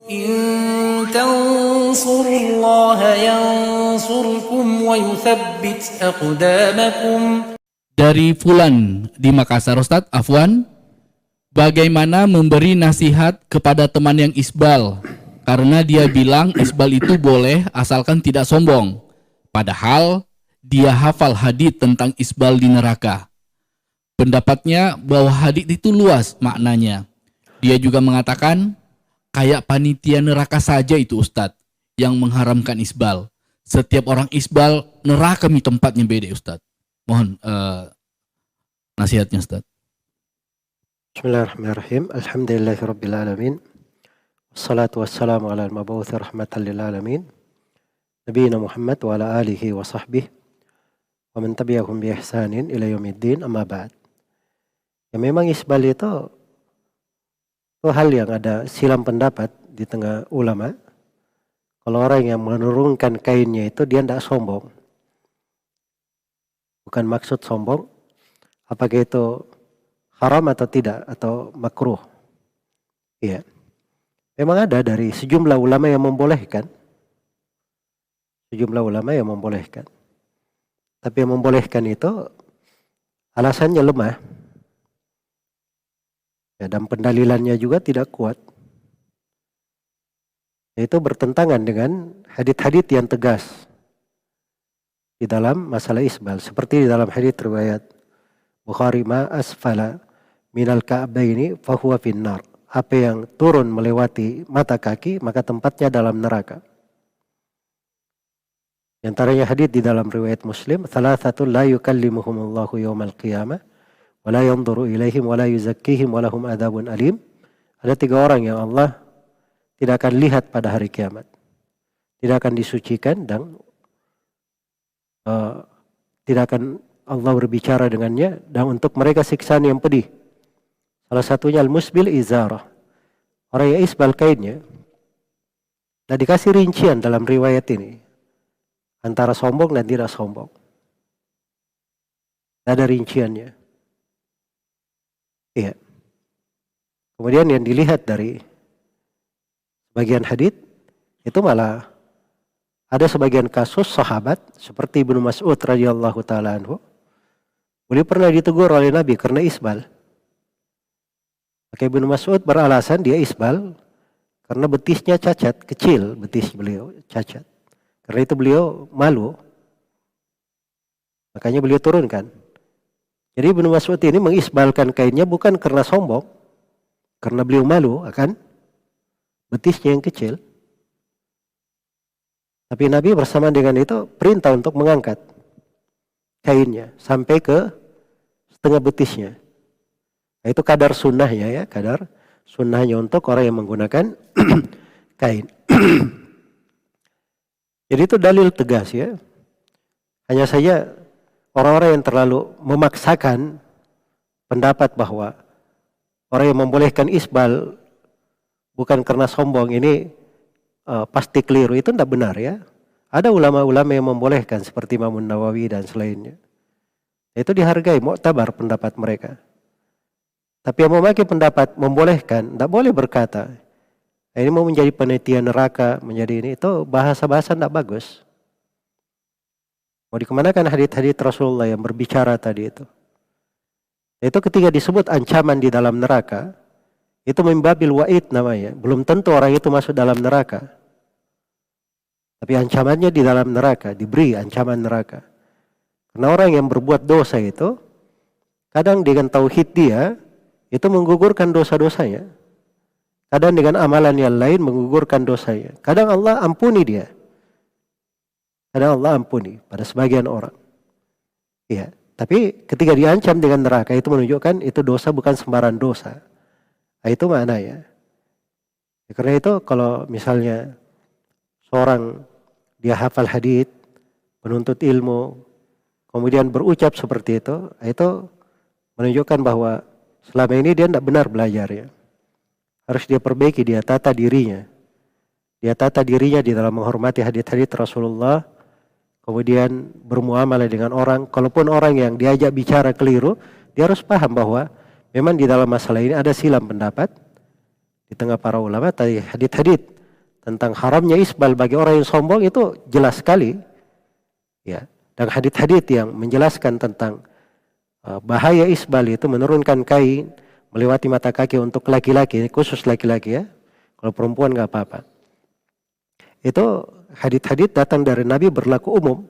إن تنصروا الله ينصركم ويثبت أقدامكم. Dari Fulan di Makassar, Ustadz, Afwan, bagaimana memberi nasihat kepada teman yang isbal? Karena dia bilang isbal itu boleh asalkan tidak sombong. Padahal dia hafal hadits tentang isbal di neraka. Pendapatnya bahwa hadits itu luas maknanya. Dia juga mengatakan kayak panitia neraka saja itu Ustadz yang mengharamkan isbal. Setiap orang isbal neraka mi tempatnya beda Ustadz. Mohon nasihatnya Ustaz. Bismillahirrahmanirrahim. Alhamdulillahirabbil alamin. Wassalatu wassalamu ala al-mab'uts rahmatan lil alamin. Nabiyina Muhammad wa ala alihi wa sahbihi wa man tabi'ahum bi ihsanin ila yaumiddin, amma ba'd. Ya memang isbal itu hal yang ada silam pendapat di tengah ulama. Kalau orang yang menurunkan kainnya itu dia tidak sombong. Bukan maksud sombong, apakah itu haram atau tidak, atau makruh. Iya. Memang ada dari sejumlah ulama yang membolehkan. Sejumlah ulama yang membolehkan. Tapi yang membolehkan itu alasannya lemah. Ya, dan pendalilannya juga tidak kuat. Itu bertentangan dengan hadits-hadits yang tegas di dalam masalah isbal, seperti di dalam hadits riwayat Bukhari, ma asfala minal ka'baini fahuwa finnar. Apa yang turun melewati mata kaki maka tempatnya dalam neraka. Di antaranya hadits di dalam riwayat Muslim, thalathatun la yukallimuhumullahu yawmal qiyamah wa la yanzuru ilaihim wa la yuzakkihim wa lahum adzabun alim. Ada 3 orang yang Allah tidak akan lihat pada hari kiamat. Tidak akan disucikan dan tidak akan Allah berbicara dengannya, dan untuk mereka siksaan yang pedih. Salah satunya al-musbil izarah, orang yang isbal kainnya. Dan dikasih rincian dalam riwayat ini antara sombong dan tidak sombong. Ada rinciannya. Iya. Kemudian yang dilihat dari bagian hadits itu malah ada sebagian kasus sahabat seperti Ibnu Mas'ud radhiyallahu taala anhu. Beliau pernah ditegur oleh Nabi karena isbal. Maka Ibnu Mas'ud beralasan dia isbal karena betisnya cacat, kecil betis beliau cacat. Karena itu beliau malu. Makanya beliau turunkan. Jadi Ibnu Mas'ud ini mengisbalkan kainnya bukan karena sombong, karena beliau malu akan betisnya yang kecil. Tapi Nabi bersama dengan itu perintah untuk mengangkat kainnya sampai ke setengah betisnya. Nah, itu kadar sunnahnya ya, kadar sunnahnya untuk orang yang menggunakan kain. Jadi itu dalil tegas ya. Hanya saja orang-orang yang terlalu memaksakan pendapat bahwa orang yang membolehkan isbal bukan karena sombong ini pasti keliru, itu tidak benar ya. Ada ulama-ulama yang membolehkan seperti Imam Nawawi dan selainnya. Itu dihargai, muktabar pendapat mereka. Tapi yang memakai pendapat membolehkan, tidak boleh berkata ini mau menjadi panitia neraka, menjadi ini, itu bahasa-bahasa tidak bagus. Mau dikemanakan hadits-hadits Rasulullah yang berbicara tadi itu. Itu ketika disebut ancaman di dalam neraka, itu mimbabil wa'id namanya. Belum tentu orang itu masuk dalam neraka. Tapi ancamannya di dalam neraka, diberi ancaman neraka. Karena orang yang berbuat dosa itu, kadang dengan tauhid dia, itu menggugurkan dosa-dosanya. Kadang dengan amalan yang lain menggugurkan dosanya. Kadang Allah ampuni dia. Kadang Allah ampuni pada sebagian orang. Iya. Tapi ketika diancam dengan neraka, itu menunjukkan itu dosa bukan sembarang dosa. Nah, itu maknanya. Ya, karena itu kalau misalnya seorang dia hafal hadits, menuntut ilmu, kemudian berucap seperti itu menunjukkan bahwa selama ini dia tidak benar belajarnya. Harus dia perbaiki, dia tata dirinya. Dia tata dirinya di dalam menghormati hadits-hadits Rasulullah, kemudian bermuamalah dengan orang. Kalaupun orang yang diajak bicara keliru, dia harus paham bahwa memang di dalam masalah ini ada silam pendapat. di tengah para ulama tadi hadits-hadits tentang haramnya isbal bagi orang yang sombong itu jelas sekali. Ya, dan hadits-hadits yang menjelaskan tentang bahaya isbal itu menurunkan kain melewati mata kaki untuk laki-laki, khusus laki-laki ya. Kalau perempuan nggak apa-apa. Itu hadits-hadits datang dari Nabi berlaku umum.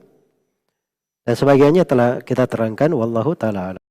Dan sebagiannya telah kita terangkan wallahu taala.